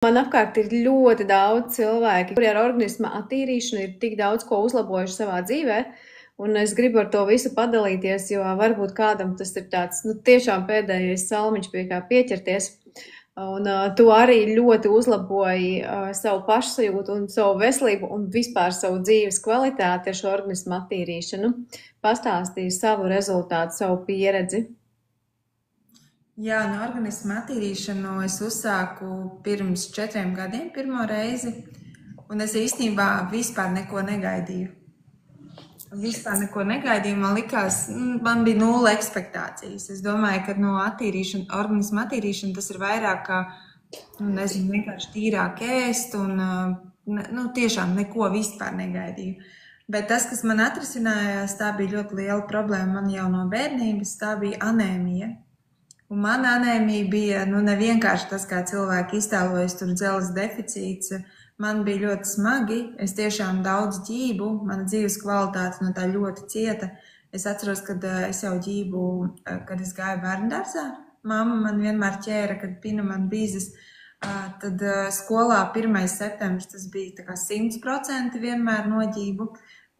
Man apkārt ir ļoti daudz cilvēki, kuri ar organisma attīrīšanu ir tik daudz ko uzlabojuši savā dzīvē, un es gribu ar to visu padalīties, jo varbūt kādam tas ir tāds, tiešām pēdējais salmiņš pie kā pieķerties. Un tu arī ļoti uzlaboji savu pašsajūtu un savu veselību un vispār savu dzīves kvalitāti ar šo organismu attīrīšanu. Pastāstīji savu rezultātu, savu pieredzi. Jā, no organisma attīrīšanu es uzsāku pirms 4 gadiem pirmo reizi, un es īstenībā vispār neko negaidīju. Man likās, man bija 0 ekspektācijas. Es domāju, ka no organisma attīrīšana tas ir vairāk kā, nezinu, vienkārši tīrāk ēst un, tiešām neko vispār negaidīju. Bet tas, kas man atrisinājās, tā bija ļoti liela problēma man jau no bērnības, tā bija anēmija. Un mana anēmija bija, nevienkārši tas, kā cilvēki iztēlojas, tur dzelzs deficīts. Man bija ļoti smagi, es tiešām daudz ģību, mana dzīves kvalitāte no tā ļoti cieta. Es atceros, kad es jau ģību, kad es gāju bērndārzā. Mamma man vienmēr ķēra, kad pina man bīzes. Tad skolā 1. septembris tas bija tā kā 100% vienmēr noģību.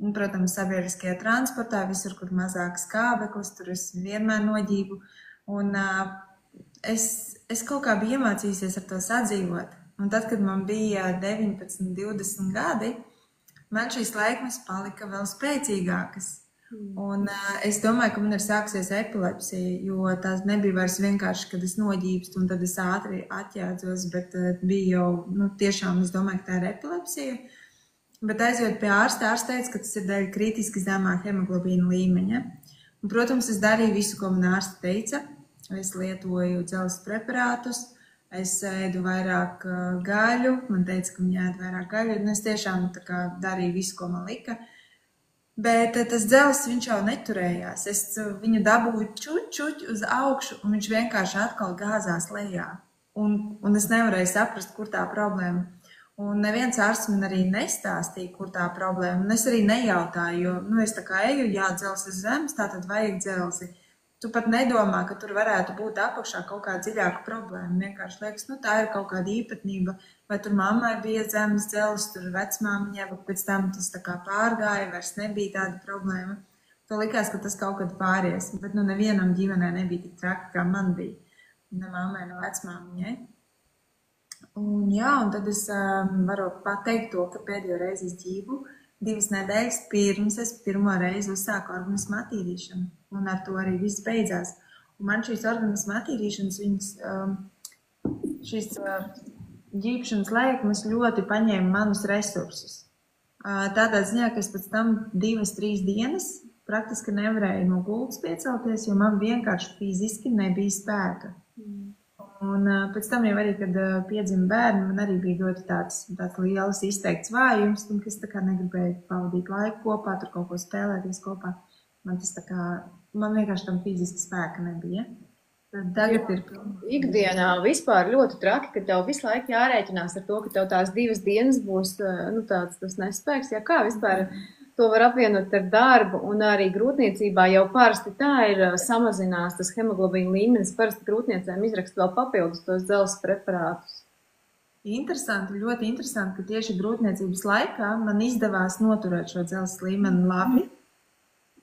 Un, protams, sabiedriskajā transportā, visur, kur mazāk skābeklis, tur es vienmēr noģību. Un es kaut kā biju iemācījusies ar to sadzīvot. Un tad, kad man bija 19, 20 gadi, man šīs laikmes palika vēl spēcīgākas. Un es domāju, ka man ir sākusies epilepsija, jo tās nebija vairs vienkārši, kad es noģībstu un tad es ātri atjēdzos, bet bija jau, tiešām es domāju, ka tā ir epilepsija. Bet aizjot pie ārsta, ārsts teica, ka tas ir dēļ kritiski zemā hemoglobīna līmeņa. Un, protams, es darīju visu, ko man ārsta teica. Es lietoju dzelzs preparātus, es ēdu vairāk gaļu, man teica, ka man jāēd vairāk gaļu, un es tiešām darīju visu, ko man lika. Bet tas dzelzs, viņš jau neturējās. Es viņu dabūju čuķi uz augšu, un viņš vienkārši atkal gāzās lejā. Un es nevarēju saprast, kur tā problēma. Un neviens ārsts man arī nestāstīja, kur tā problēma. Un es arī nejautāju, jo es tā kā eju, jā, dzelzs ir zemes, tā tad vajag dzelzi. Tu pat nedomā, ka tur varētu būt apakšā kaut kāda dziļāka problēma. Vienkārši liekas, tā ir kaut kāda īpatnība. Vai tur mammai bija zemes dzelzs, tur vecmāmiņai, vai pēc tam tas tā kā pārgāja, vairs nebija tāda problēma. To likās, ka tas kaut kad pāries. Bet nevienam ģimenē nebija tik traki, kā man bija. Ne mammai, ne vecmāmiņai. Un tad es varu pateikt to, ka pēdējo reizi es ģību 2 nedēļas pirms es pirmo reizi uzsāku organismu attīrīšanu. Un ar to arī viss beidzās. Un man šīs organismu attīrīšanas, šīs ģībšanas laikmes ļoti paņēma manus resursus. Tādā ziņā, ka es pēc tam 2-3 dienas praktiski nevarēju no gultas piecelties, jo man vienkārši fiziski nebija spēka. Un pēc tam jau arī, kad piedzima bērni, man arī bija ļoti tāds liels izteikts vājums, un es tā kā negribēju pavadīt laiku kopā, tur kaut ko spēlēties kopā. Man vienkārši tam fiziski spēka nebija. Tagad ir ikdienā vispār ļoti traki, ka tev visu laiku jārēķinās ar to, ka tev tās 2 dienas būs tas nespēks. Ja kā vispār to var apvienot ar darbu un arī grūtniecībā jau parasti tā ir samazinās tas hemoglobīna līmenis. Parasti grūtniecēm izrakst vēl papildus tos dzelzs preparātus. Ļoti interesanti, ka tieši grūtniecības laikā man izdevās noturēt šo dzelzs līmeni labi,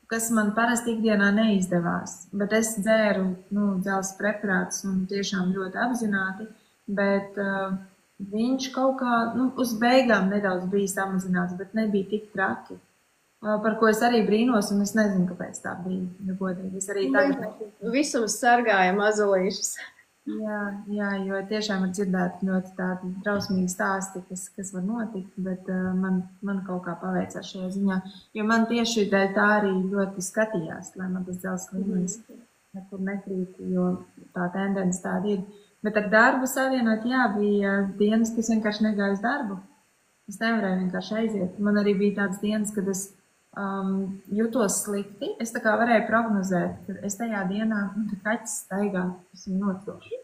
kas man parasti ikdienā neizdevās. Bet es dzēru dzelzs preparātus un tiešām ļoti apzināti, bet viņš kaut kā uz beigām nedaudz bija samazināts, bet nebija tik traki. Par ko es arī brīnos, un es nezinu, kāpēc tā bija. Godīgi. Es arī tagad visums sargāja mazulīšus. Jā, jo tiešām ir dzirdēti ļoti tādi drausmīgi stāsti, kas var notikt, bet man kaut kā paveicās šajā ziņā. Jo man tieši dēļ tā arī ļoti skatījās, lai man tas dzelzs līmenis nekur nekrīt, jo tā tendence tāda ir. Bet ar darbu savienot, bija dienas, kas vienkārši negāja uz darbu. Es nevarēju vienkārši aiziet. Man arī bija tādas dienas, kad es jutos slikti. Es tā kā varēju prognozēt, ka es tajā dienā, kaķis staigā, es viņu nocošu.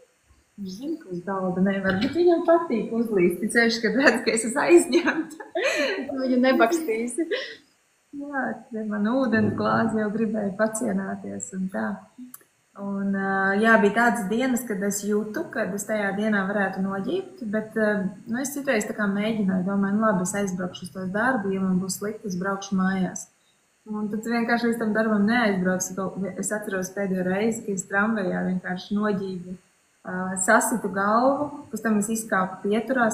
Viņš zina, ka uz galda nevar, bet viņam patīk uzlīst. Ceļš, kad redz, ka es esmu aizņemta. Viņu nebakstīsi. Jā, man ūdens glāzi jau gribēja pacienāties un tā. Un, jā, bija tādas dienas, kad es jūtu, kad es tajā dienā varētu noģībt, bet nu, es citreiz tā kā mēģināju, domāju, nu labi, es aizbraukšu uz to darbu, ja man būs slikti, es braukšu mājās. Un tad vienkārši līdz tam darbam neaizbraukšu. Es atceros pēdējo reizi, kad es tramvajā vienkārši noģību, sasitu galvu, pēc tam es izkāpu pieturā,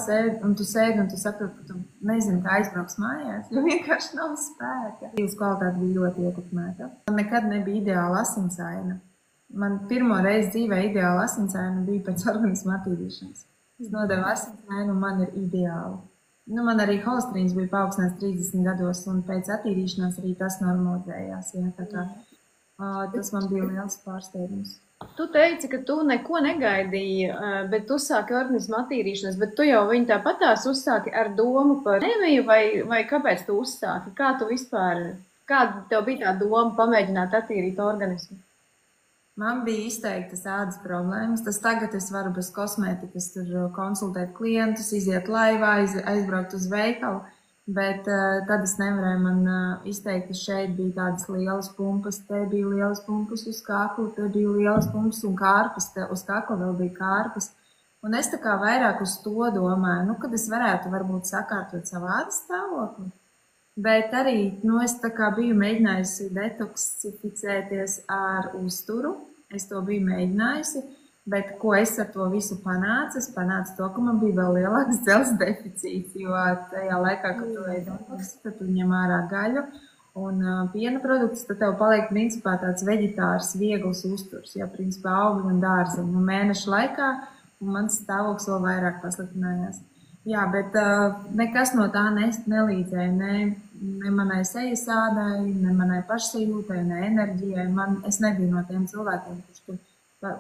un tu saproti, ka tu nezini, kā aizbrauks mājās, jo vienkārši nav spēka. Dzīves kvalitāte bija ļoti ietekmēta. Man nekad nebija ideāla asinsaina. Man pirmo reizi dzīvē ideāla asinsaina bija pēc organisma attīrīšanas. Es nodevu asinsainu un man ir ideāli. Nu, man arī holesterīns bija paaugstināts 30 gados, un pēc attīrīšanās arī tas normalizējās. Jā, tā kā, tas man bija liels pārsteigums. Tu teici, ka tu neko negaidīji, bet tu uzsāki organismu attīrīšanas, bet tu jau viņu tāpatās uzsāki ar domu par anēmiju, vai kāpēc tu uzsāki? Kā tu vispār, kāda tev bija tā doma pamēģināt attīrīt organismu? Man bija izteiktas ādas problēmas. Tas tagad es varu bez kosmētikas tur konsultēt klientus, iziet laivā, aizbraukt uz veikalu, bet tad es nevarēju. Man izteikti šeit bija tādas lielas pumpas, te bija lielas pumpas uz kaklu, te bija lielas pumpas un kārpas, uz kakla vēl bija kārpas. Un es tā kā vairāk uz to domāju, nu, kad es varētu varbūt sakārtot savu ādas stāvokli. Bet arī, nu, es tā kā biju mēģinājusi detoksificēties ar uzturu. Es to biju mēģinājusi, bet ko es ar to visu panācu? Es panācu to, ka man bija vēl lielāks dzelzs deficīts, jo tajā laikā, kad tu ej detoks, tad tu ņem ārā gaļu un piena produktus, tad tev paliek principā tāds veģetārs, viegls uzturs, ja principā augļi un dārzeņi. Un mēnešu laikā mans stāvoklis vēl vairāk pasliktinājās. Jā, bet nekas no tā nelīdzēja ne manai sejas ādai, ne manai pašsajūtai, ne enerģijai. Es nebiju no tiem cilvēkiem, kurš tur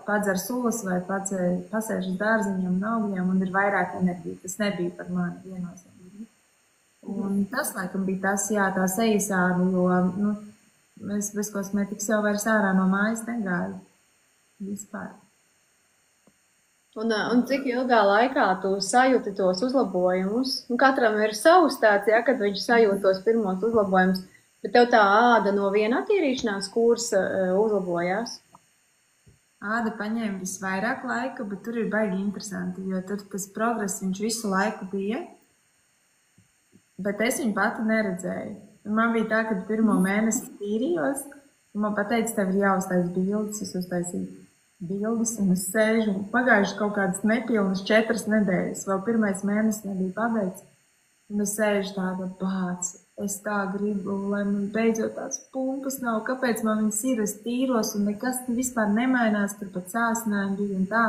padzer sulas vai pasēž uz dārziņiem un augļiem un ir vairāk enerģija. Tas nebija par mani viennozīmīgi. Un tas, laikam, bija tas, jā, tā sejas āda, jo, nu, es bez kosmetikas jau vairs ārā no mājas negāju vispār. Un cik ilgā laikā tu sajūti tos uzlabojumus? Katram ir savs tāds, ja, kad viņš sajūt tos pirmos uzlabojumus, bet tev tā āda no viena attīrīšanās kursa uzlabojās? Āda paņēma visvairāk laika, bet tur ir baigi interesanti, jo tur tas progress viņš visu laiku bija, bet es viņu pati neredzēju. Man bija tā, ka pirmo mēnesi tīrījos, un man pateica, tev ir jāuztais bildes, es uztaisīju bildes, un es sēžu, un pagājuši kaut kādas nepilnas 4 nedēļas, vēl pirmais mēnesis nebija pabeigts, un es sēžu tāda bāc, es tā gribu, lai man beidzot tās pumpas nav, kāpēc man viņas ir, es tīros, un nekas vispār nemainās, tur pat sāsinājumi bija un tā,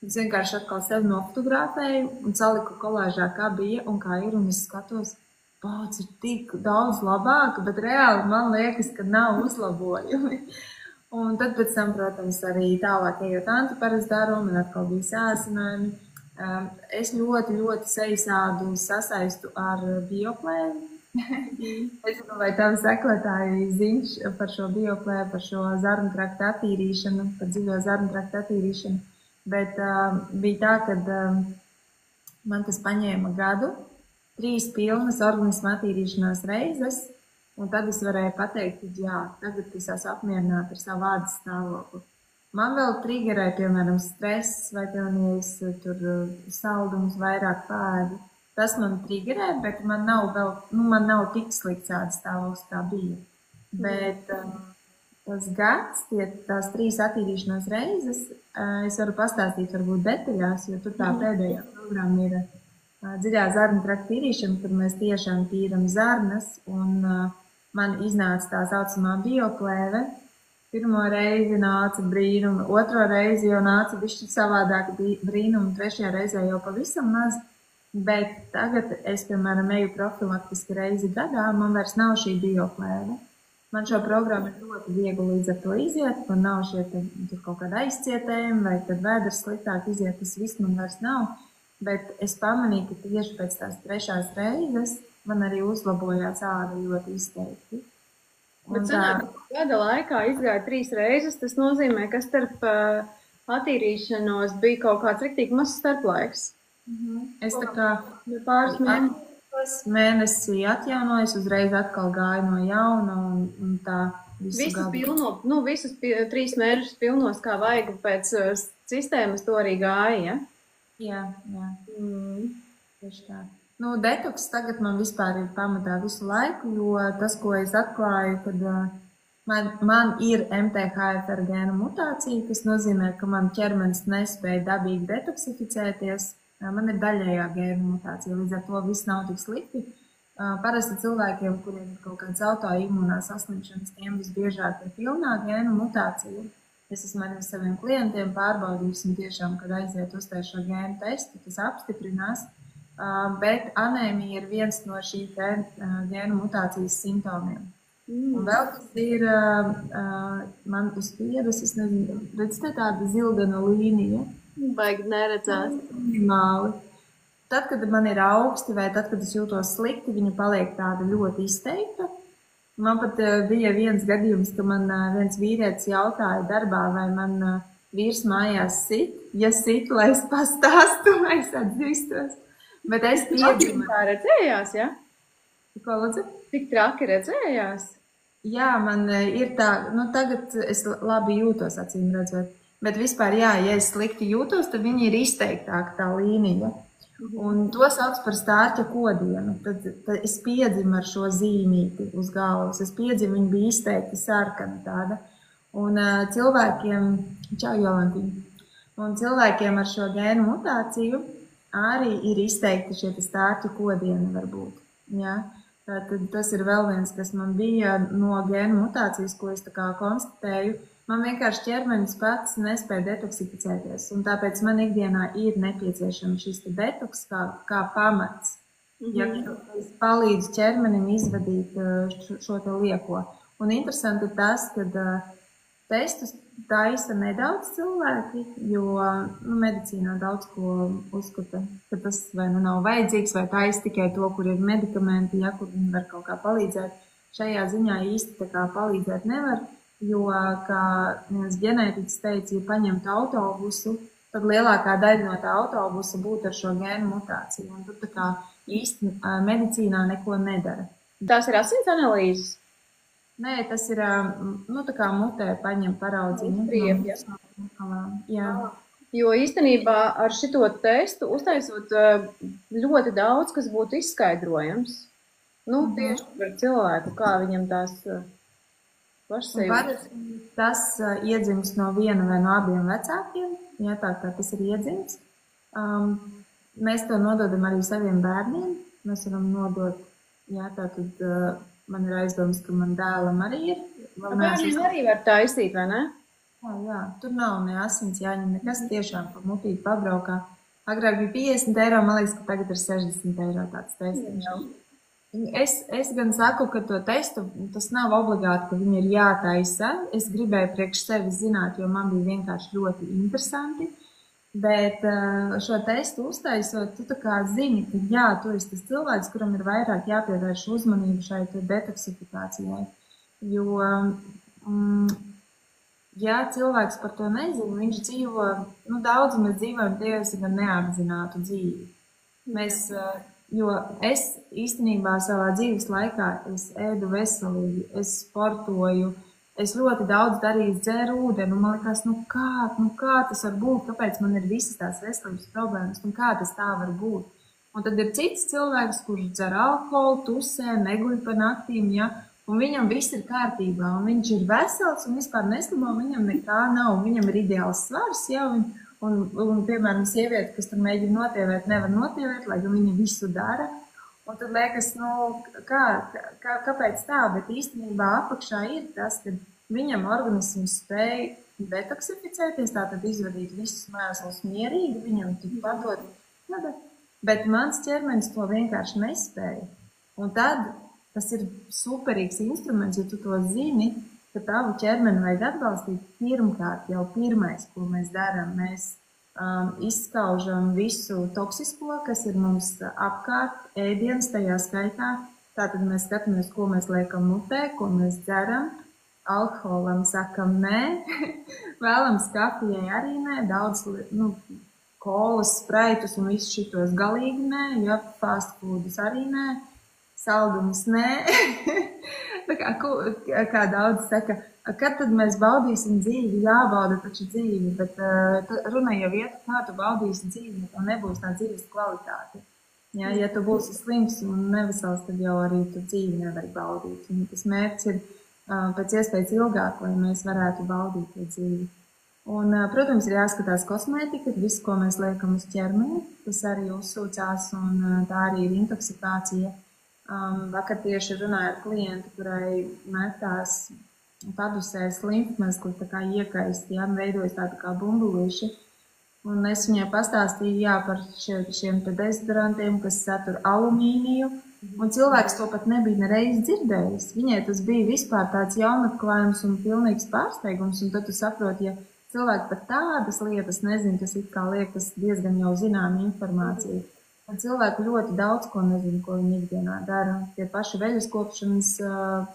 un es vienkārši atkal sevi nofotografēju, un saliku kolāžā, kā bija un kā ir, un es skatos, bāc, ir tik daudz labāk, bet reāli man liekas, ka nav uzlabojumi. Un tad pēc tam, protams, arī tālāk ejot antiparazdaru, man atkal bija sāsinājumi. Es ļoti, ļoti sejas ādu sasaistu ar bioplēvi. Es domāju, vai tavi sekotāji zina par šo bioplēvi, par šo zarnu traktu attīrīšanu, par dziļo zarnu traktu attīrīšanu. Bet bija tā, ka man tas paņēma gadu, 3 pilnas organisma attīrīšanās reizes. Un tad es varēju pateikt, ka jā, tagad es esmu apmierināta ar savu ādas stāvokli. Man vēl triggerēja, piemēram, stress vai, piemēram, ja es tur saldumus vairāk pēdu. Tas man triggerē, bet man nav tik slikts ādas stāvoklis, kā bija. Bet tas gads, tās 3 attīrīšanās reizes, es varu pastāstīt varbūt detaļās, jo tur tā pēdējā programma ir dziļā zarnu trakta tīrīšana, kur mēs tiešām tīram zarnas un man iznāca tā saucamā bioplēve. Pirmo reizi nāca brīnumi, otro reizi jau nāca bišķi savādāk brīnumi, trešajā reizē jau pavisam maz. Bet tagad es, piemēram, eju profilaktiski reizi gadā, man vairs nav šī bioplēve. Man šo programmu ir ļoti viegli līdz ar to iziet, man nav šie tur kaut kāda aizcietējumi vai kad vēders sliktāk iziet, tas viss man vairs nav. Bet es pamanīju, ka tieši pēc tās 3. reizes man arī uzlabojās āda ļoti izteikti. Bet sanāk, gada laikā izgāja 3 reizes, tas nozīmē, ka starp attīrīšanos bija kaut kāds riktīgi mazs starplaiks. Es tā kā pāris mēnešus mēnesī atjaunojos, uzreiz atkal gāju no jauna un tā visu gadu. Visus 3 mēnešus pilnos kā vajag pēc sistēmas to arī gāja, ja? Jā. Tieši tā. Detoks tagad man vispār ir pamatā visu laiku, jo tas, ko es atklāju, kad man ir MTHFR gēnu mutācija, kas nozīmē, ka man ķermenis nespēja dabīgi detoksificēties. Man ir daļējā gēnu mutācija, līdz ar to viss nav tik slikti. Parasti cilvēkiem, kuriem ir kaut kādas autoimūnās saslimšanas, tiem visbiežāk ir pilnā gēnu mutācija. Es esmu arī saviem klientiem pārbaudījusi tiešām, kad aiziet uztais šo gēnu testu, tas apstiprinās. Bet anēmija ir viens no šī gēnu mutācijas simptomiem. Un vēl kas ir man uz piedas, es nezinu, redz te tāda zilgana līnija. Baigi neredzās. Minimāli. Tad, kad man ir augsti vai tad, kad es jūtos slikti, viņa paliek tāda ļoti izteikta. Man pat bija viens gadījums, ka man viens vīrietis jautāja darbā, vai man vīrs mājās sit. Ja sit, lai es pastāstu, vai es atzīstos. Bet es piedzimu. Tā redzējās, ja? Ko lūdzu? Tik traki redzējās? Jā, man ir tā, tagad es labi jūtos, acīm redzot. Bet vispār, jā, ja es slikti jūtos, tad viņi ir izteiktāka tā līnija. Un to sauc par stārķa kodienu. Tad es piedzimu ar šo zīmīti uz galvas. Es piedzimu, viņa bija izteikti sarkana tāda. Un cilvēkiem, čau Jolantiņa, un cilvēkiem ar šo gēnu mutāciju arī ir izteikti šie stārķu kodieni varbūt. Ja? Tātad tas ir vēl viens, kas man bija no gēnu mutācijas, ko es tā kā konstatēju. Man vienkārši ķermenis pats nespēja detoksificēties, un tāpēc man ikdienā ir nepieciešams šis detoks kā pamats. Ja es palīdzu ķermenim izvadīt šo te lieko. Un interesanti ir tas, ka testus taisa nedaudz cilvēki, jo medicīnā daudz ko uzskata, ka tas vai nu nav vajadzīgs, vai taisa tikai to, kur ir medikamenti, ja kur viņi var kaut kā palīdzēt. Šajā ziņā īsti tā kā palīdzēt nevar, jo, kā viens ģenētiķis teica, ja paņemtu autobusu, tad lielākā daļa no tā autobusa būtu ar šo gēnu mutāciju. Un tur tā kā īsti medicīnā neko nedara. Tās ir asins analīzes? Nē, tas ir, tā kā mutē paņem paraudzību. Jā. Jo īstenībā ar šito testu uztaisot ļoti daudz, kas būtu izskaidrojams. Tieši par cilvēku, kā viņam tās pašsajūtas. Tas iedzimst no viena vai no abiem vecākiem, jā, tā kā tas ir iedzimts. Mēs to nododam arī saviem bērniem. Mēs varam nodot, jā, tātad... Man ir aizdoms, ka man dēlam arī ir. Bērniem arī var taisīt, vai ne? Jā, tur nav ne asins jāņem, nekas tiešām pa mutīti pabraukā. Agrāk bija 50 eiro, man liekas, ka tagad ir 60 eiro tāds testiņš. Es gan saku, ka to testu, tas nav obligāti, ka viņi ir jātaisa. Es gribēju priekš sevi zināt, jo man bija vienkārši ļoti interesanti. Bet šo testu uztaisot, tu tā kā zini, ka jā, tu esi tas cilvēks, kuram ir vairāk jāpievērš uzmanību šai detoksifikācijai. Jo, ja cilvēks par to nezina, viņš dzīvo, daudz mēs dzīvojam diezgan neapzinātu dzīvi. Jo es īstenībā savā dzīves laikā es ēdu veselīgi, es sportoju, es ļoti daudz darīju, dzeru ūdeni, un man liekas, kā tas var būt, kāpēc man ir visas tās veselības problēmas, un kā tas tā var būt. Un tad ir cits cilvēks, kurš dzer alkoholu, tusē, neguļ pa naktīm, ja, un viņam viss ir kārtībā, un viņš ir vesels, un vispār neslimo, viņam nekā nav, un viņam ir ideāls svars, ja, un piemēram, sieviete, kas tur mēģina notievēt, nevar notievēt, lai viņa visu dara. Un tad liekas, kāpēc tā, bet īstenībā apakšā ir tas, ka viņam organisms spēj detoksificēties, tātad izvadīt visus mēslus mierīgi, viņam tik padod, bet mans ķermenis to vienkārši nespēja. Un tad tas ir superīgs instruments, ja tu to zini, ka tavu ķermeni vajag atbalstīt pirmkārt, jau pirmais, ko mēs darām, mēs izskaužam visu toksisko, kas ir mums apkārt, ēdienas tajā skaitā. Tātad mēs skatāmies, ko mēs liekam mutē, ko mēs dzeram. Alkoholam sakam nē, vēlams kafijai arī nē, daudz kolas, spraitus un visus šitos galīgi nē, ja fast foodus arī nē, saldumus nē. Kā daudz saka, kad tad mēs baudīsim dzīvi, jābauda taču dzīvi, bet runa jau iet, kā tu baudīsi dzīvi, ja tev nebūs tā dzīves kvalitāte. Ja tu būsi slims un nevesels, tad jau arī tu dzīvi nevari baudīt. Un tas mērķis ir pēc iespējas ilgāk, lai mēs varētu baudīt to dzīvi. Un, protams, ir jāskatās kosmētika, visu, ko mēs liekam uz ķermeni, tas arī uzsūcās, un tā arī ir intoksikācija. Vakar tieši runāju ar klientu, kurai metās padusēs limfmezgli, tā kā iekaist, veidojas tādi kā bumbulīši. Un es viņai pastāstīju par šiem te dezodorantiem, kas satur alumīniju, un cilvēks to pat nebija nereiz dzirdējis. Viņai tas bija vispār tāds jaunatklājums un pilnīgs pārsteigums, un tad tu saproti, ja cilvēki pat tādas lietas nezina, tas it kā liekas diezgan jau zinām informācija. Un cilvēki ļoti daudz ko nezina, ko viņi ikdienā dara. Tie paši veļas kopšanas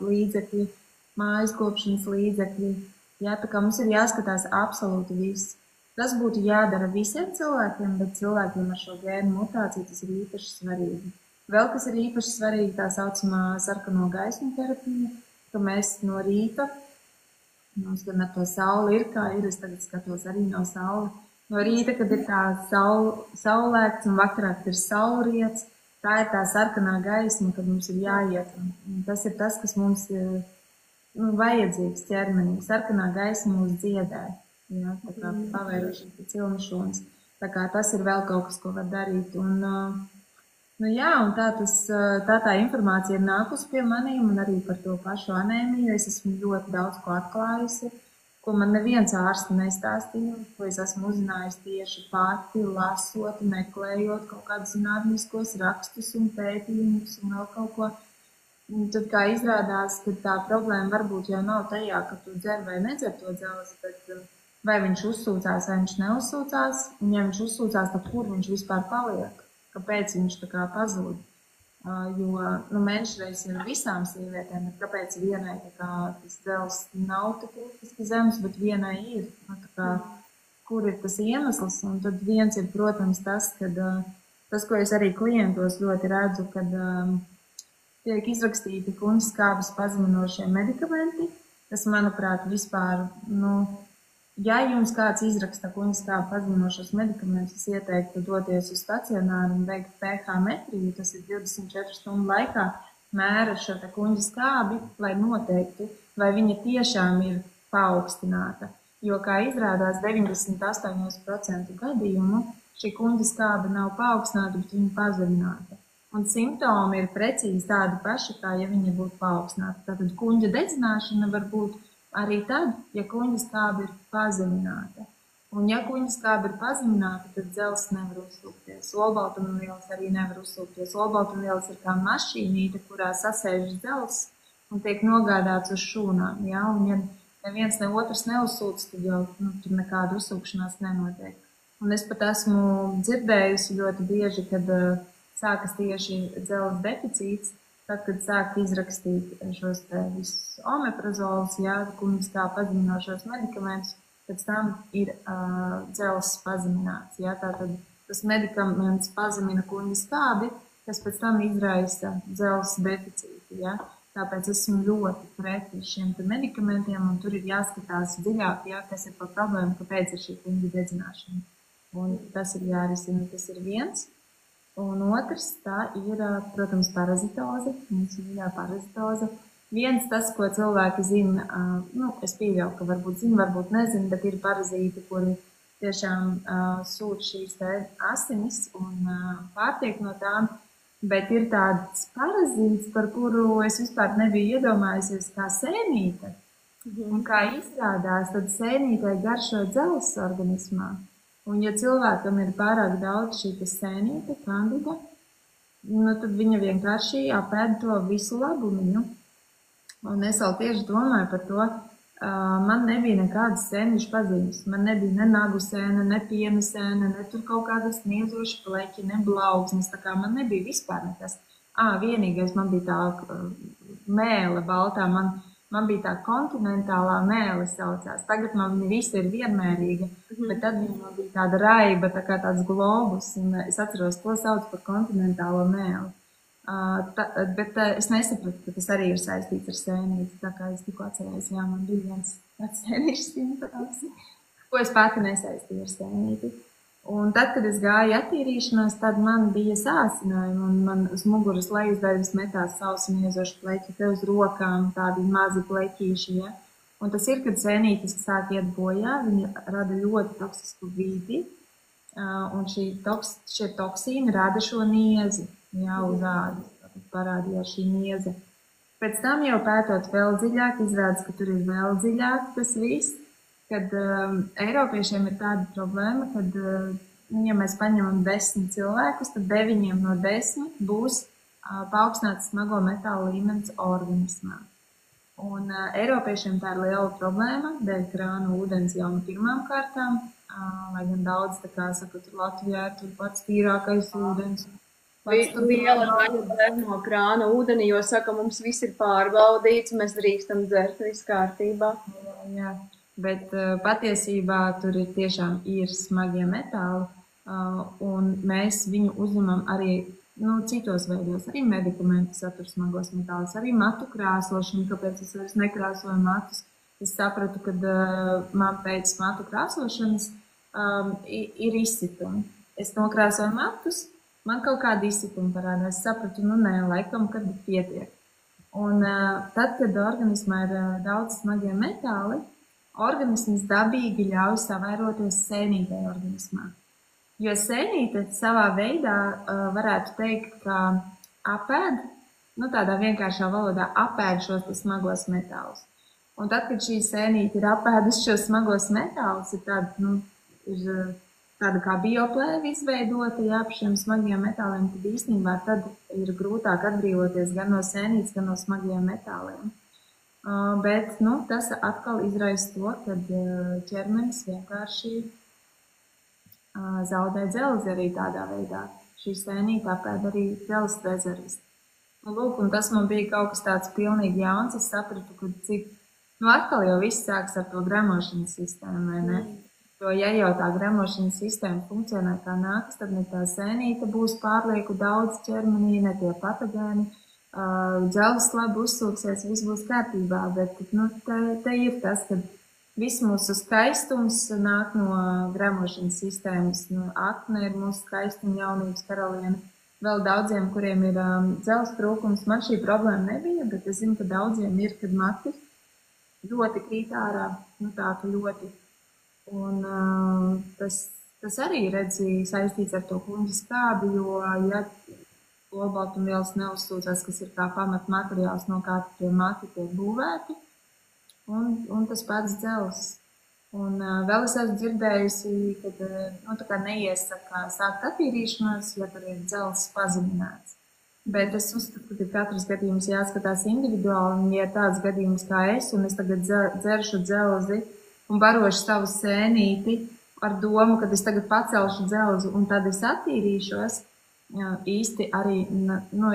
līdzekļi, mājas kopšanas līdzekļi. Jā, tā kā mums ir jāskatās absolūti viss. Tas būtu jādara visiem cilvēkiem, bet cilvēkiem ar šo gēnu mutāciju tas ir īpaši svarīgi. Vēl kas ir īpaši svarīgi, tā saucamā sarkano gaismu terapija, ka mēs no rīta, mums gan ar to sauli ir, kā ir, es tagad skatos arī no sauli, no rīta, kad ir tā saulēkts un vakarā, kad ir saulriets, tā ir tā sarkanā gaisma, kad mums ir jāiet. Un tas ir tas, kas mums ir vajadzīgs ķermenim. Sarkanā gaisma mūs dziedē. Jā, tā kā pavēršana pie cilnišonas. Tā kā tas ir vēl kaut kas, ko var darīt. Un, un tā informācija ir nākusi pie maniem un arī par to pašu anēmiju. Es esmu ļoti daudz ko atklājusi, ko man neviens ārsts nestāstīja, ko es esmu uzzinājusi tieši pati, lasot, meklējot kaut kādus zinātniskos rakstus un pētījumus un vēl kaut ko. Un tad kā izrādās, ka tā problēma varbūt jau nav tajā, ka tu dzer vai nedzer to dzelzi, bet vai viņš uzsūcās, vai viņš neuzsūcās, un ja viņš uzsūcās, tad kur viņš vispār paliek, kāpēc viņš tā kā pazūd. Jo menšreiz ir visām sievietēm, bet kāpēc vienai tā kā tas dzelzs nav tā kritiski zems, bet vienai ir. Tā kā, kur ir tas iemesls? Un tad viens ir, protams, tas, ko es arī klientos ļoti redzu, kad tiek izrakstīti kuņģa skābes pazeminošie medikamenti, kas, manuprāt, vispār, ja jums kāds izraksta kuņģa skābu pazeminošos medikamentus, es ieteiktu doties uz stacionāru un veikt pH metriju, tas ir 24 stundu laikā, mēra šo kuņģa skābi, lai noteiktu, vai viņa tiešām ir paaugstināta. Jo, kā izrādās, 98% gadījumu šī kuņģa skābe nav paaugstināta, bet viņa pazemināta. Un simptomi ir precīzi tādi paši, kā ja viņa būtu paaugstināta. Tātad kuņģa dedzināšana var būt arī tad, ja kuņģa skābe ir pazemināta. Un ja kuņģa skābe ir pazemināta, tad dzelzs nevar uzsūkties. Olbaltumvielas arī nevar uzsūkties. Olbaltumvielas ir kā mašīnīte, kurā sasēžas dzelzs un tiek nogādāts uz šūnām. Ja? Un ja neviens ne otrs neuzsūc, tad jau tur nekāda uzsūkšanās nenotiek. Un es pat esmu dzirdējusi ļoti bieži, kad sākas tieši dzelzs deficīts, tad, kad sāk izrakstīt šos visus omeprazolus, kuņģa skābu pazeminošos medikamentus, pēc tam ir dzelzs pazemināts. Tātad tas medikaments pazemina kuņģa skābi, kas pēc tam izraisa dzelzs deficītu. Tāpēc esmu ļoti pret šiem medikamentiem, un tur ir jāskatās dziļāk, kas ir par problēmu, kāpēc ir šī kuņģa dedzināšana. Un tas ir jārisina, tas ir viens. Un otrs, tā ir, protams, parazitoze, mūsu mīļā parazitoze. Viens tas, ko cilvēki zina, es pieļauju, ka varbūt zina, varbūt nezina, bet ir parazīti, kuri tiešām sūt šīs te asinis un pārtiek no tām, bet ir tāds parazīts, par kuru es vispār nebiju iedomājusies, kā sēnīte. Un kā izrādās, tad sēnītei garšo dzelzs organismā. Un, ja cilvēkam ir pārāk daudz šī sēnīte, kandida, tad viņa vienkārši apēd to visu labumiņu. Un es vēl tieši domāju par to, man nebija nekādas sēnišu pazīmes. Man nebija ne nagu sēne, ne piena sēne, ne tur kaut kādas sniedzoša pleķi, ne blaugsnes. Tā kā man nebija vispār nekas. Vienīgais man bija tā mēle baltā, man bija tā kontinentālā mēle saucās. Tagad man viņa visa ir vienmērīga, bet tad viņa man bija tāda raiba, tā kā tāds globus. Un es atceros, to sauc par kontinentālo mēli. Bet es nesapratu, ka tas arī ir saistīts ar sēnīti. Tā kā es tikko atcerējos, jā, man bija viens tāds sēnīšu simptoms, ko es pati nesaistīju ar sēnīti. Un tad, kad es gāju attīrīšanās, tad man bija sācinājumi, un man uz muguras lejasdaļas metās sausi miezoši pleķi, te uz rokām tādi mazi pleķīši, ja. Un tas ir, kad sēnītes sāk iet bojā, viņa rada ļoti toksisku vidi, un šie toksīni rada šo niezi, jā, uz ādas, tad parādījās šī nieze. Pēc tam jau pētot vēl dziļāk, izrādās, ka tur ir vēl dziļāk tas viss, kad Eiropiešiem ir tāda problēma, kad, ja mēs paņemam 10 cilvēkus, tad 9 no 10 būs paaugstināts smago metālu līmenis organismā. Un Eiropiešiem tā ir liela problēma, dēļ krāna ūdens jau no pirmām kārtām, lai gan daudz, tā kā saka, tur Latvijā ir tur pats tīrākais ūdens. Liela daļa dzer no krāna ūdeni, jo saka, mums viss ir pārbaudīts, mēs drīkstam dzert, viss kārtībā. Jā. Bet patiesībā tur ir tiešām smagie metāli, un mēs viņu uzņemam arī citos veidos. Arī medikamenti satur smagos metālus, arī matu krāsošanu, kāpēc es vairs nekrāsoju matus. Es sapratu, kad man pēc matu krāsošanas ir izsitumi. Es nokrāsoju matus, man kaut kāda izsituma parādās. Es sapratu, nē, laikam, kad pietiek. Un tad, kad organismā ir daudz smagie metāli, organisms dabīgi ļauj savairoties sēnītei organismā. Jo sēnīte savā veidā varētu teikt, ka apēd, tādā vienkāršā valodā apēd šos smagos metālus. Un tad, kad šī sēnīte ir apēdus šos smagos metālus, ir tāda kā bioplēva izveidota, jā, ap šiem smagiem metāliem, tad īstenībā tad ir grūtāk atbrīvoties gan no sēnītes, gan no smagiem metāliem. Bet tas atkal izraisa to, ka ķermenis vienkārši zaudē dzelzi arī tādā veidā. Šī sēnīte apēd arī dzelzs rezerves. Lūk, un tas man bija kaut kas tāds pilnīgi jauns. Es sapratu, ka atkal jau viss sāks ar to gremošanas sistēmu, vai ne? Jo, ja jau tā gremošanas sistēma funkcionē kā nākas, tad ne tā sēnīte būs pārlieku daudz ķermenī, ne tie patogēni. Dzelzs labi uzsūksies, viss būs kārtībā, bet te ir tas, ka viss mūsu skaistums nāk no gremošanas sistēmas. Akne ir mūsu skaistuma jaunības karaliene. Vēl daudziem, kuriem ir dzelzs trūkums, man šī problēma nebija, bet es zinu, ka daudziem ir, kad mati ļoti krīt ārā, tā ka ļoti. Un tas arī redzi saistīts ar to kuņģa skābi, jo, ja olbaltumvielas neuzsūcās, kas ir kā pamatmateriāls, no kā tie mati tiek būvēti, un tas pats dzelzs. Un vēl es esmu dzirdējusi, ka neiesaka sākt attīrīšanos, ja tur ir dzelzs pazemināts. Bet es uzskatu, ka katrs gadījums jāskatās individuāli, un ja ir tāds gadījums kā es, un es tagad dzeršu dzelzi un barošu savu sēnīti ar domu, ka es tagad pacelšu dzelzi un tad es attīrīšos, īsti arī,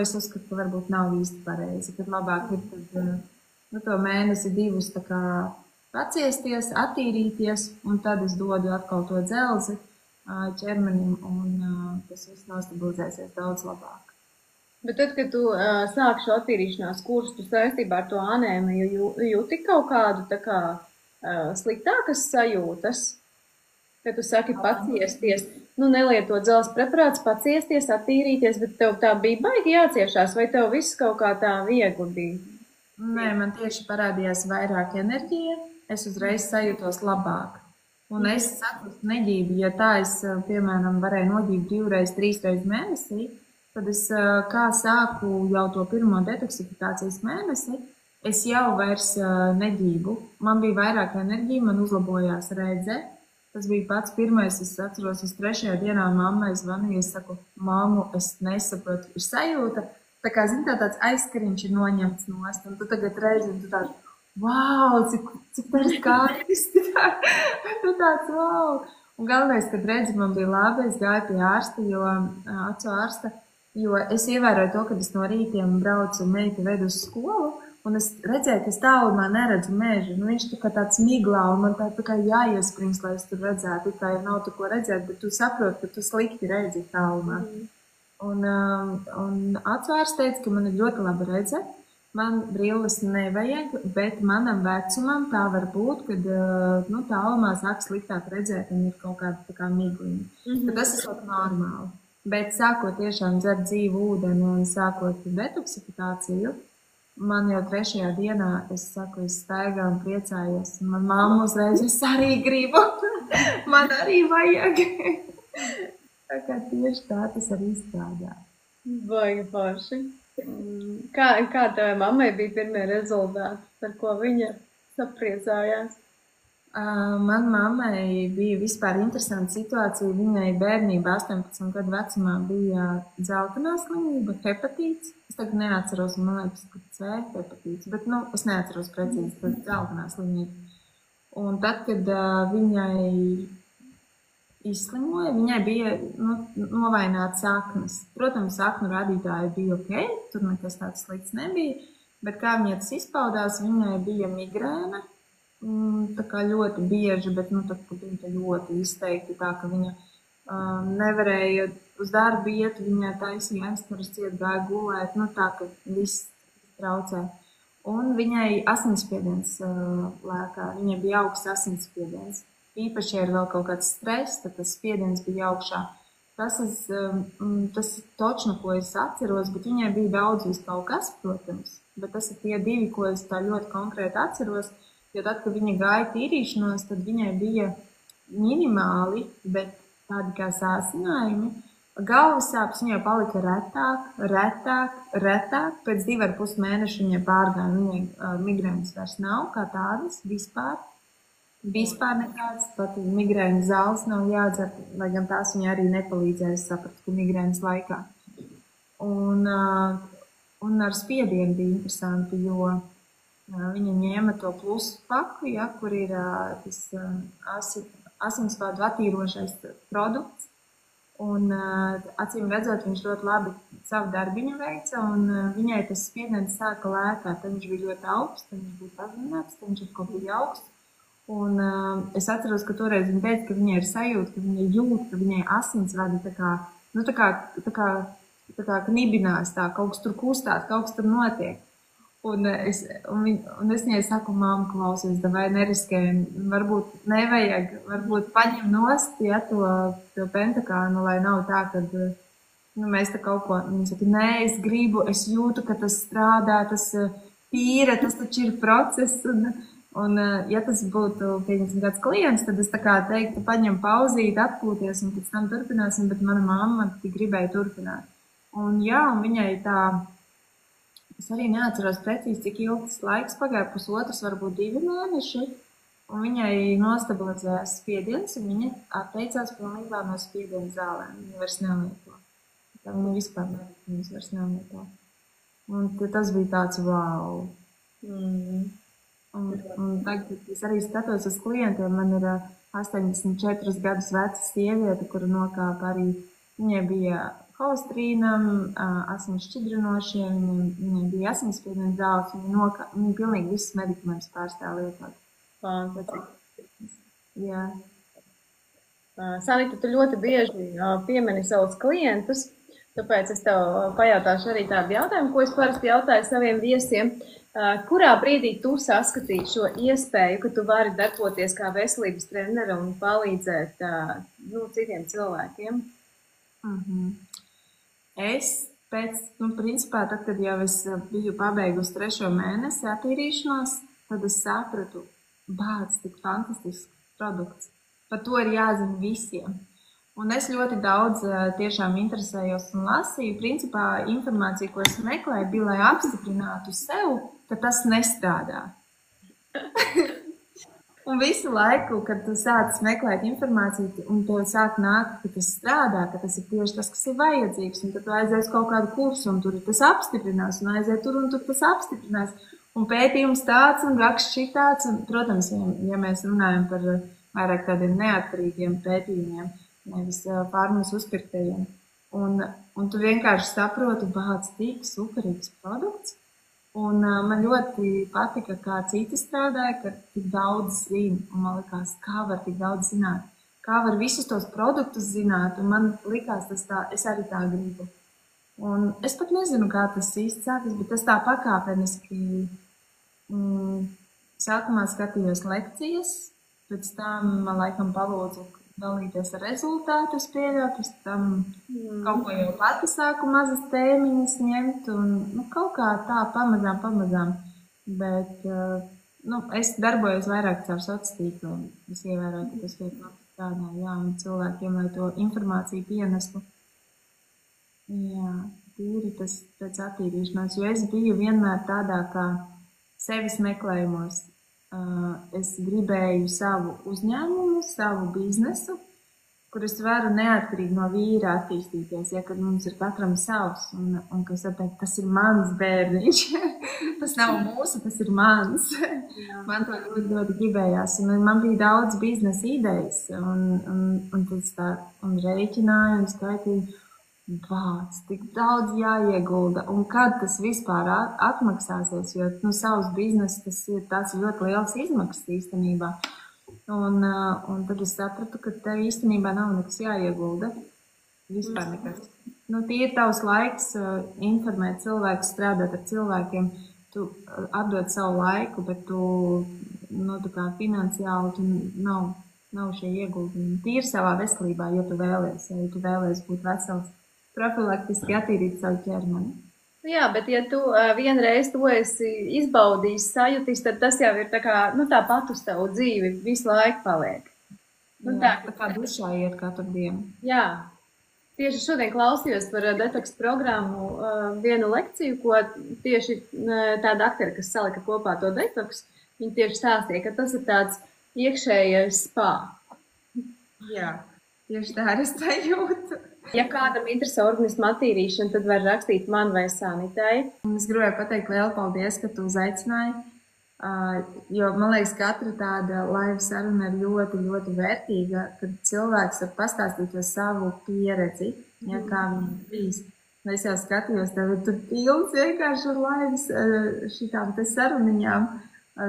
es uzskatu, ka varbūt nav īsti pareizi, kad labāk ir tad, to mēnesi divus tā kā paciesties, attīrīties, un tad es dodu atkal to dzelzi ķermenim, un tas viss nostabilizēsies daudz labāk. Bet tad, kad tu sāki šo attīrīšanās kursu saistībā ar to anēmiju, jūti kaut kādu tā kā sliktākas sajūtas, kad tu saki paciesties? Nelietot dzelzs preparāts, paciesties, attīrīties, bet tev tā bija baigi jāciešās, vai tev viss kaut kā tā viegli bija? Nē, man tieši parādījās vairāk enerģija, es uzreiz sajūtos labāk. Un es saku neģību, ja tā es, piemēram, varēju noģībt 2 reizes, 3 reizes mēnesī, tad es kā sāku jau to pirmo detoksifikācijas mēnesi, es jau vairs neģību. Man bija vairāk enerģija, man uzlabojās redze. Tas bija pats pirmais, es atceros, uz 3. dienā mammai zvanīju, es saku, mammu, es nesaprotu, ir sajūta, tā kā, tāds aizskariņš ir noņemts nost, un tu tagad redzi, un tu tāds, wow, cik tā ir skaisti, tāds, wow. Un galvenais, kad redzi, man bija labi, es gāju pie ārsta, acu ārsta, jo es ievēroju to, kad es no rītiem braucu meiti vedu uz skolu, un es redzēju, ka es tālumā neredzu mežu. Viņš tā kā tāds miglā, un man tā kā jāiesprings, lai es tur redzētu. Tā jau nav tu ko redzēt, bet tu saproti, ka tu slikti redzi tālumā. Un atsvērs teica, ka man ir ļoti laba redze. Man brilles nevajag, bet manam vecumam tā var būt, kad nu, tālumā sāk sliktāk redzēt un ir kaut kāda tā kā migliņa. Tad tas ir normāli. Bet sākot tiešām dzert dzīvu ūdeni un sākot detoksifikāciju, man jau 3. dienā, es staigāju un priecājos. Man mamma uzreiz, es arī gribu. Man arī vajag. Tā kā tieši tā tas arī izstrādā. Baigi forši. Kā tevai mammai bija pirmie rezultāti, par ko viņa sapriecājās? Man mammai bija vispār interesanta situācija. Viņai bērnībā 18 gadu vecumā bija dzeltenā slimība, hepatīts. Es tagad neatceros, man liekas, ka C hepatīts, bet nu, es neatceros precīzi, bet dzeltenā slimība. Un tad, kad viņai izslimoja, viņai bija novaināts saknes. Protams, saknu rādītāji bija ok, tur nekas tāds slikts nebija, bet kā viņai tas izpaudās, viņai bija migrēna, tā kā ļoti bieži, bet viņa ļoti izteikti, tā ka viņa nevarēja uz darbu iet, viņai taisīja aizturas ciet, gāja gulēt, tā ka viss traucē. Un viņai asinsspiediens lēkā, viņai bija augsts asinsspiediens. Īpaši, ja ir vēl kaut kāds stress, tad tas spiediens bija augšā. Tas točno, ko es atceros, bet viņai bija daudz vis kaut kas, protams. Bet tas ir tie 2, ko es tā ļoti konkrēti atceros. Jo tad, kad viņa gāja tīrīšanos, tad viņai bija minimāli, bet tādi kā sāsinājumi. Galvas sāpes viņai palika retāk. Pēc 2,5 mēnešu viņai pārgāja. Viņai migrēnas vairs nav kā tādas vispār. Vispār nekāds, pat migrēnas zāles nav jādzer, lai gan tās viņa arī nepalīdzēja, es sapratu, ka migrēnas laikā. Un ar spiedienu bija interesanti, jo viņa ņēma to plusu paku, ja, kur ir tas asinsvadu attīrošais produkts. Un acīm redzot, viņš ļoti labi savu darbiņu veica, un viņai tas spiediens sāka lēkāt. Tad viņš bija ļoti augsts, tad viņš bija pazemināts, tad viņš atkal bija augsts. Un es atceros, ka toreiz viņa teica, ka viņai ir sajūta, ka viņai jūt, ka viņai asinsvadi tā kā knibinās, tā kaut kas tur kustās, kaut kas tur notiek. Un es viņai saku, mamma, klausies, vai neriskē, varbūt nevajag, varbūt paņem nost, ja, to pentakānu, lai nav tā, kad mēs te kaut ko, viņa saka, nē, es gribu, es jūtu, ka tas strādā, tas tīra, tas taču ir process. Un, ja tas būtu, pieņemsim, kāds klients, tad es tā kā teiktu, paņem pauzīt, atpūties un pēc tam turpināsim, bet mana mamma gribēja turpināt. Un jā, un viņai tā, es arī neatceros precīzi, cik ilgs laiks pagāja, 1,5, varbūt 2 mēneši, un viņai nostabilizējās spiediens, un viņa atteicās pilnībā no spiediena zālēm. Viņa vairs nelieto. Viņa vispār viņas vairs nelieto. Un tas bija tāds wow. Un tagad es arī skatos uz klientiem. Man ir 84 gadus veca sieviete, kura nokāpa arī. Viņai bija holesterīnam, asins šķidrinošiem, viņai bija asinsspiediena zāles. Viņa pilnīgi visus medikamentus pārstāv lietot. Jā. Sanita, tu ļoti bieži piemini savus klientus, tāpēc es tev pajautāšu arī tādu jautājumu, ko es parasti jautāju saviem viesiem. Kurā brīdī tu saskatīji šo iespēju, ka tu vari darboties kā veselības trenere un palīdzēt citiem cilvēkiem? Es principā, tad, kad jau es biju pabeigusi 3. mēnesi attīrīšanos, tad es sapratu, bāc, tik fantastisks produkts. Par to ir jāzina visiem. Un es ļoti daudz tiešām interesējos un lasīju. Principā informācija, ko es meklēju, bija, lai apstiprinātu sev, ka tas nestrādā. Un visu laiku, kad tu sāc meklēt informāciju un tev sāk nākt, ka tas strādā, ka tas ir tieši tas, kas ir vajadzīgs, un tad tu aizies kaut kādu kursu un tur tas apstiprinās, un aiziet tur un tur tas apstiprinās. Un pētījums tāds un raksts šitāds, un, protams, ja mēs runājam par vairāk tādiem neatkarīgiem pētījumiem, nevis farmas uzpirktajiem. Un tu vienkārši saproti, bāc, tik superīgs produkts. Un man ļoti patika, kā citi strādāja, ka tik daudz zina. Un man likās, kā var tik daudz zināt. Kā var visus tos produktus zināt. Un man likās, tas tā, es arī tā gribu. Un es pat nezinu, kā tas īsti sākas, bet tas tā pakāpeniski. Sākumā skatījos lekcijas, pēc tam man laikam palūdzu dalīties ar rezultātu, es pieļauju, pēc tam kaut ko jau pati sāku mazas tēmiņas ņemt un kaut kā tā pamazām. Bet es darbojos vairāk caur sociāliem tīkliem. Es ievēroju, ka tas ļoti labi strādā, jā, un cilvēkiem, lai to informāciju pienestu. Jā, tīri tas pēc attīrīšanās, jo es biju vienmēr tādā kā sevis meklējumos. Es gribēju savu uzņēmumu, savu biznesu, kur es varu neatkarīgi no vīra attīstīties, ja kad mums ir katram savs, un kas teikt, tas ir mans bērniņš, tas nav mūsu, tas ir mans. Man to ļoti gribējās, un man bija daudz biznesa idejas, un rēķināju un skaitīju, vāc, tik daudz jāiegulda, un kad tas vispār atmaksāsies, jo savs biznes tas ir ļoti liels izmaksas īstenībā. Un tad es sapratu, ka tev īstenībā nav nekas jāiegulda. Vispār nekas. Tie ir tavs laiks informēt cilvēkus, strādāt ar cilvēkiem, tu atdod savu laiku, bet tu kā finansiāli nav šie ieguldījumi. Tīri savā veselībā, ja tu vēlies būt vesels, profilaktiski attīrīt savu ķermeni. Jā, bet ja tu vienreiz to esi izbaudījis, sajūtis, tad tas jau ir tā kā, tāpat uz tavu dzīvi visu laiku paliek. Tā kā dušā iet katru dienu. Jā. Tieši šodien klausījos par detoks programmu vienu lekciju, ko tieši tāda aktere, kas salika kopā to detoks, viņa tieši stāstīja, ka tas ir tāds iekšējais spā. Jā, tieši tā arī es tā jūtu. Ja kādam interesē organisma attīrīšana, tad var rakstīt man vai Sanitai. Es gribēju pateikt lielu paldies, ka tu uzaicināji, jo man liekas, katra tāda laiva saruna ir ļoti, ļoti vērtīga, kad cilvēks var pastāstīt par savu pieredzi, ja kā viņi ir bijis. Es jau skatījos, tev ir tur pilns vienkārši ar laivas šitām te saruniņām.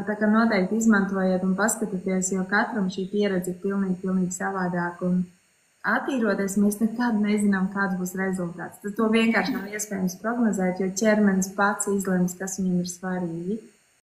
Tā kā noteikti izmantojiet un paskatieties, jo katram šī pieredze ir pilnīgi savādāk. Un attīroties, mēs nekad nezinām, kāds būs rezultāts. To vienkārši nav iespējams prognozēt, jo ķermenis pats izlems, kas viņam ir svarīgi.